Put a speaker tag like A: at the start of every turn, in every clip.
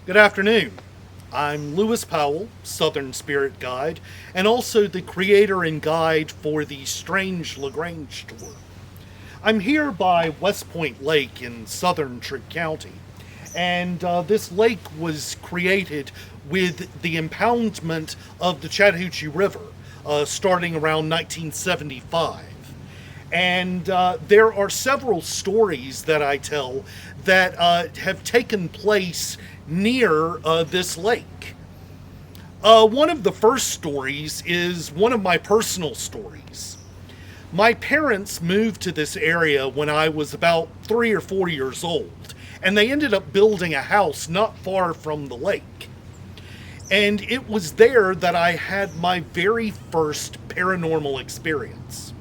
A: Good afternoon. I'm Lewis Powell, Southern Spirit Guide, and also the creator and guide for the Strange LaGrange Tour. I'm here by West Point Lake in southern Troup County, and this lake was created with the impoundment of the Chattahoochee River starting around 1975. And there are several stories that I tell that have taken place near this lake. One of the first stories is one of my personal stories. My parents moved to this area when I was about 3 or 4 years old, and they ended up building a house not far from the lake. And it was there that I had my very first paranormal experience.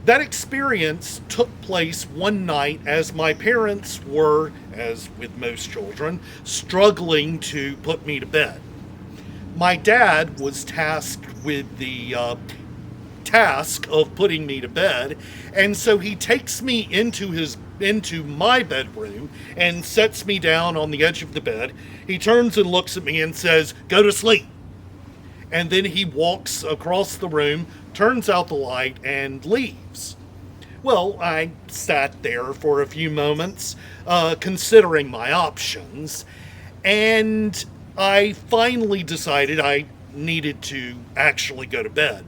A: That experience took place one night as my parents were, as with most children, struggling to put me to bed. My dad was tasked with the task of putting me to bed, and so he takes me into my bedroom and sets me down on the edge of the bed. He turns and looks at me and says, "Go to sleep." And then he walks across the room, turns out the light, and leaves. Well, I sat there for a few moments, considering my options, and I finally decided I needed to actually go to bed.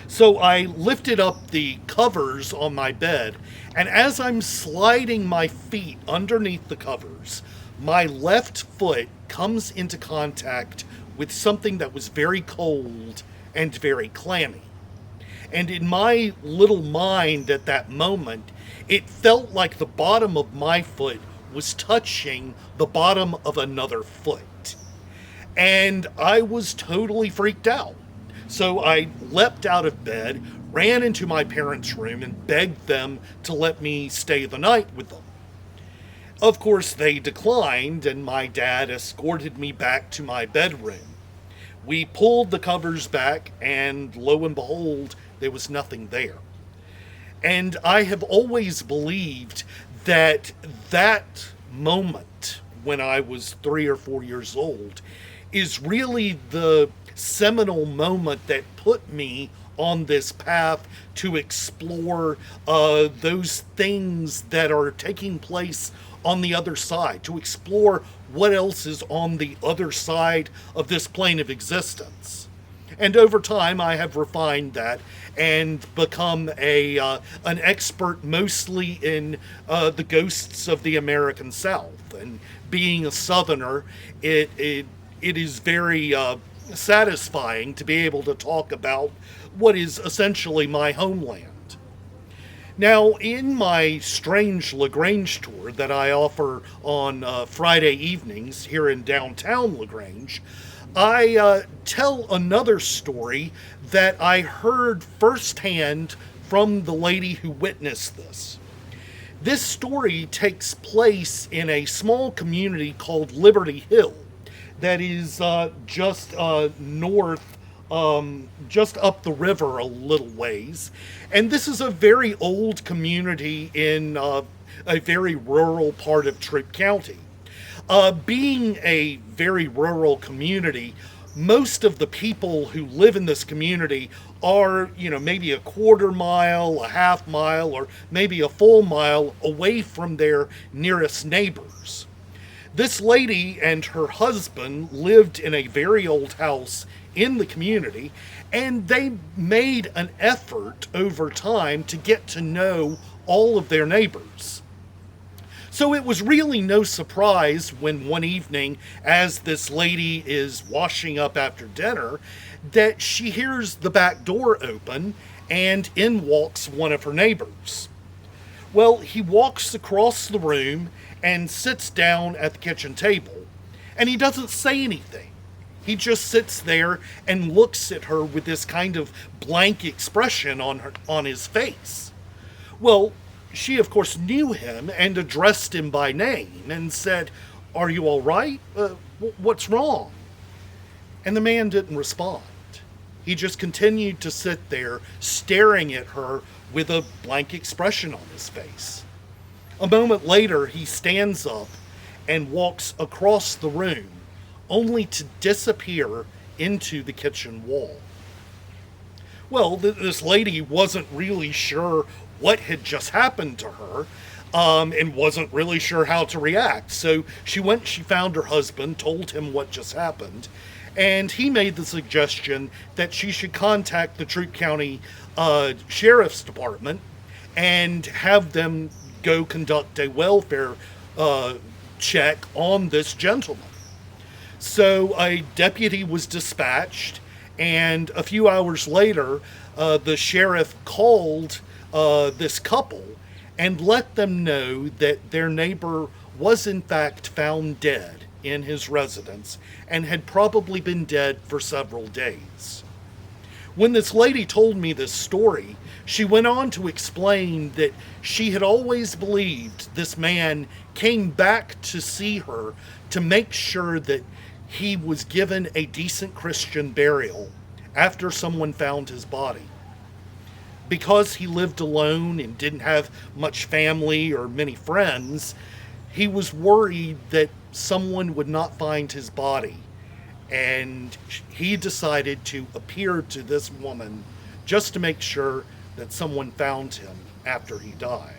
A: So I lifted up the covers on my bed, and as I'm sliding my feet underneath the covers, my left foot comes into contact with something that was very cold and very clammy. And in my little mind at that moment, it felt like the bottom of my foot was touching the bottom of another foot. And I was totally freaked out. So I leapt out of bed, ran into my parents' room, and begged them to let me stay the night with them. Of course, they declined, and my dad escorted me back to my bedroom. We pulled the covers back, and lo and behold, there was nothing there. And I have always believed that that moment when I was 3 or 4 years old is really the seminal moment that put me on this path to explore those things that are taking place on the other side, to explore what else is on the other side of this plane of existence. And over time, I have refined that and become an expert mostly in the ghosts of the American South. And being a Southerner, it is very satisfying to be able to talk about what is essentially my homeland. Now, in my Strange LaGrange tour that I offer on Friday evenings here in downtown LaGrange, I tell another story that I heard firsthand from the lady who witnessed this. This story takes place in a small community called Liberty Hill that is just north, just up the river a little ways. And this is a very old community in a very rural part of Troup County. Being a very rural community, most of the people who live in this community are, maybe a quarter mile, a half mile, or maybe a full mile away from their nearest neighbors. This lady and her husband lived in a very old house in the community, and they made an effort over time to get to know all of their neighbors. So it was really no surprise when one evening, as this lady is washing up after dinner, that she hears the back door open and in walks one of her neighbors. Well, he walks across the room and sits down at the kitchen table, and he doesn't say anything. He just sits there and looks at her with this kind of blank expression on his face. Well, she of course knew him and addressed him by name and said, "Are you all right? What's wrong?" And the man didn't respond. He just continued to sit there staring at her with a blank expression on his face. A moment later, he stands up and walks across the room, only to disappear into the kitchen wall. Well, this lady wasn't really sure what had just happened to her, and wasn't really sure how to react. So she found her husband, told him what just happened, and he made the suggestion that she should contact the Troup County Sheriff's Department and have them go conduct a welfare check on this gentleman. So a deputy was dispatched, and a few hours later, the sheriff called this couple and let them know that their neighbor was in fact found dead in his residence and had probably been dead for several days. When this lady told me this story, she went on to explain that she had always believed this man came back to see her to make sure that he was given a decent Christian burial after someone found his body. Because he lived alone and didn't have much family or many friends, he was worried that someone would not find his body. And he decided to appear to this woman just to make sure that someone found him after he died.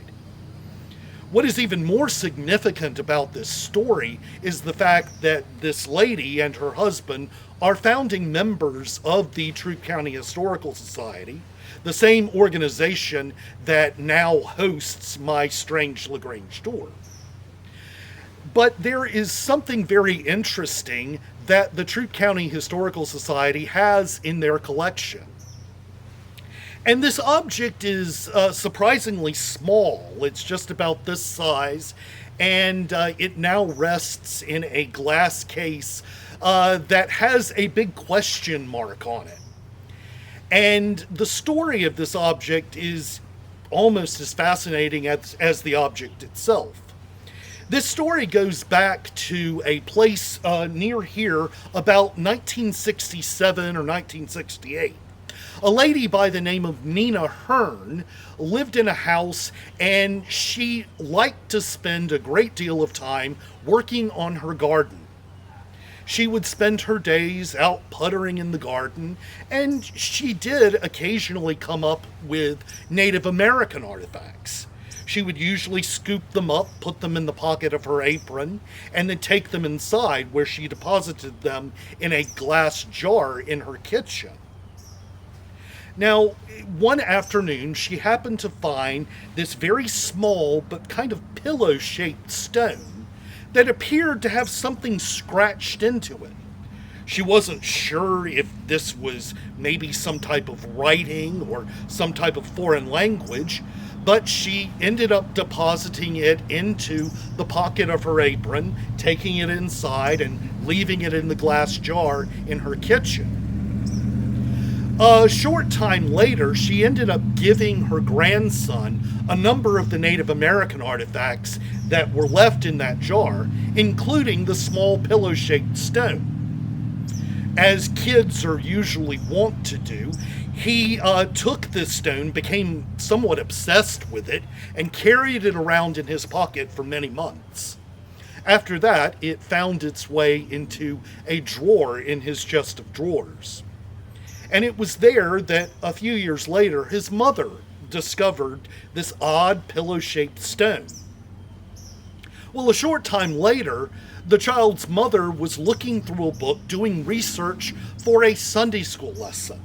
A: What is even more significant about this story is the fact that this lady and her husband are founding members of the Troup County Historical Society, the same organization that now hosts my strange LaGrange tour. But there is something very interesting that the Troup County Historical Society has in their collection. And this object is surprisingly small. It's just about this size, and it now rests in a glass case that has a big question mark on it. And the story of this object is almost as fascinating as the object itself. This story goes back to a place near here about 1967 or 1968. A lady by the name of Nina Hearn lived in a house, and she liked to spend a great deal of time working on her garden. She would spend her days out puttering in the garden, and she did occasionally come up with Native American artifacts. She would usually scoop them up, put them in the pocket of her apron, and then take them inside, where she deposited them in a glass jar in her kitchen. Now, one afternoon, she happened to find this very small but kind of pillow-shaped stone that appeared to have something scratched into it. She wasn't sure if this was maybe some type of writing or some type of foreign language, but she ended up depositing it into the pocket of her apron, taking it inside and leaving it in the glass jar in her kitchen. A short time later, she ended up giving her grandson a number of the Native American artifacts that were left in that jar, including the small pillow-shaped stone. As kids are usually wont to do, he took this stone, became somewhat obsessed with it, and carried it around in his pocket for many months. After that, it found its way into a drawer in his chest of drawers. And it was there that a few years later, his mother discovered this odd pillow-shaped stone. Well, a short time later, the child's mother was looking through a book doing research for a Sunday school lesson.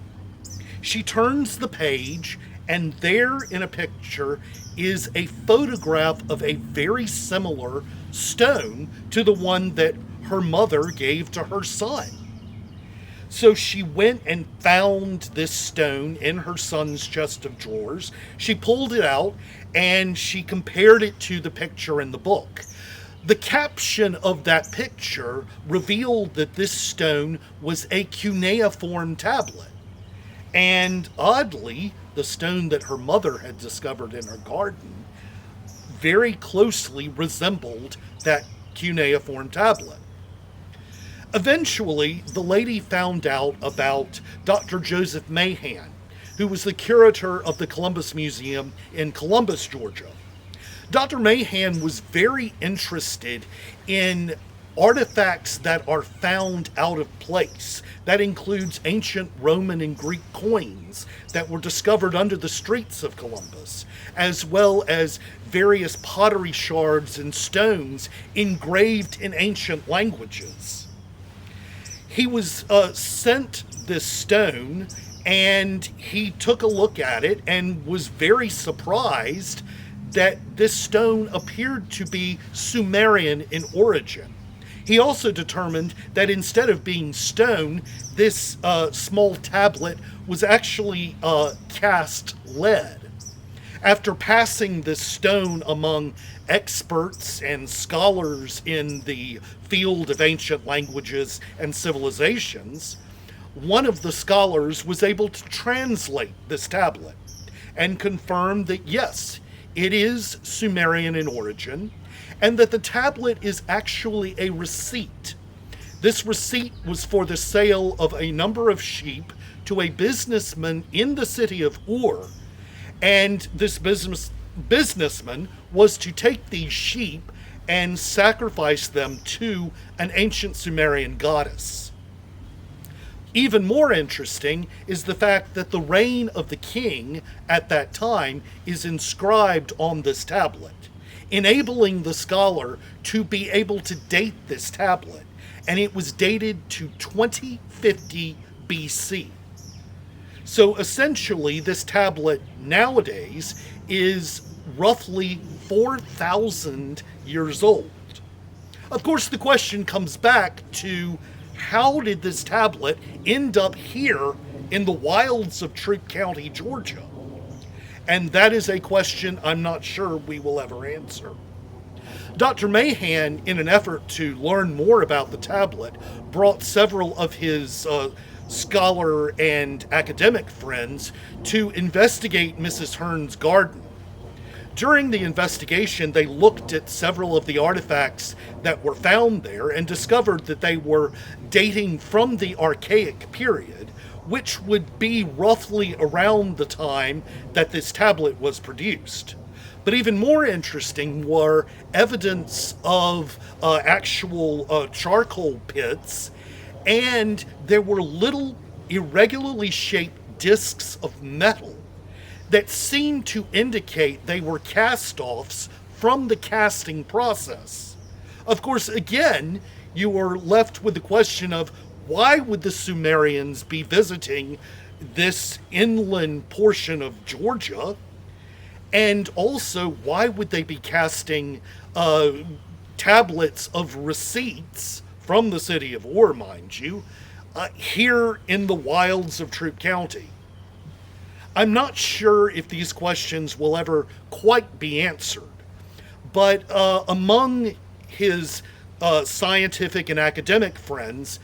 A: She turns the page, and there in a picture is a photograph of a very similar stone to the one that her mother gave to her son. So she went and found this stone in her son's chest of drawers. She pulled it out and she compared it to the picture in the book. The caption of that picture revealed that this stone was a cuneiform tablet. And oddly, the stone that her mother had discovered in her garden very closely resembled that cuneiform tablet. Eventually, the lady found out about Dr. Joseph Mahan, who was the curator of the Columbus Museum in Columbus, Georgia. Dr. Mahan was very interested in artifacts that are found out of place. That includes ancient Roman and Greek coins that were discovered under the streets of Columbus, as well as various pottery shards and stones engraved in ancient languages. He was sent this stone, and he took a look at it and was very surprised that this stone appeared to be Sumerian in origin. He also determined that instead of being stone, this small tablet was actually cast lead. After passing this stone among experts and scholars in the field of ancient languages and civilizations, one of the scholars was able to translate this tablet and confirm that yes, it is Sumerian in origin, and that the tablet is actually a receipt. This receipt was for the sale of a number of sheep to a businessman in the city of Ur, and this businessman was to take these sheep and sacrifice them to an ancient Sumerian goddess. Even more interesting is the fact that the reign of the king at that time is inscribed on this tablet, enabling the scholar to be able to date this tablet, and it was dated to 2050 BC. So essentially, this tablet nowadays is roughly 4,000 years old. Of course, the question comes back to how did this tablet end up here in the wilds of Troup County, Georgia? And that is a question I'm not sure we will ever answer. Dr. Mahan, in an effort to learn more about the tablet, brought several of his scholar and academic friends to investigate Mrs. Hearn's garden. During the investigation, they looked at several of the artifacts that were found there and discovered that they were dating from the Archaic period, which would be roughly around the time that this tablet was produced. But even more interesting were evidence of actual charcoal pits, and there were little irregularly shaped discs of metal that seemed to indicate they were cast-offs from the casting process. Of course, again, you are left with the question of why would the Sumerians be visiting this inland portion of Georgia? And also, why would they be casting tablets of receipts from the city of Ur, mind you, here in the wilds of Troup County? I'm not sure if these questions will ever quite be answered, but among his scientific and academic friends,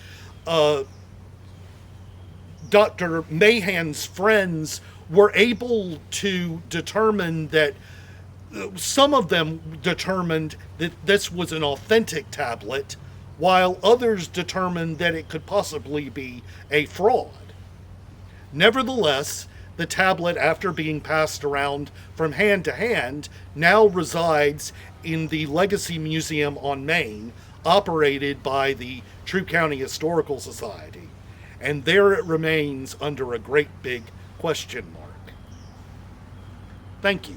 A: Dr. Mahan's friends were able to determine that some of them determined that this was an authentic tablet, while others determined that it could possibly be a fraud. Nevertheless, the tablet, after being passed around from hand to hand, now resides in the Legacy Museum on Main, operated by the Troup County Historical Society. And there it remains under a great big question mark. Thank you.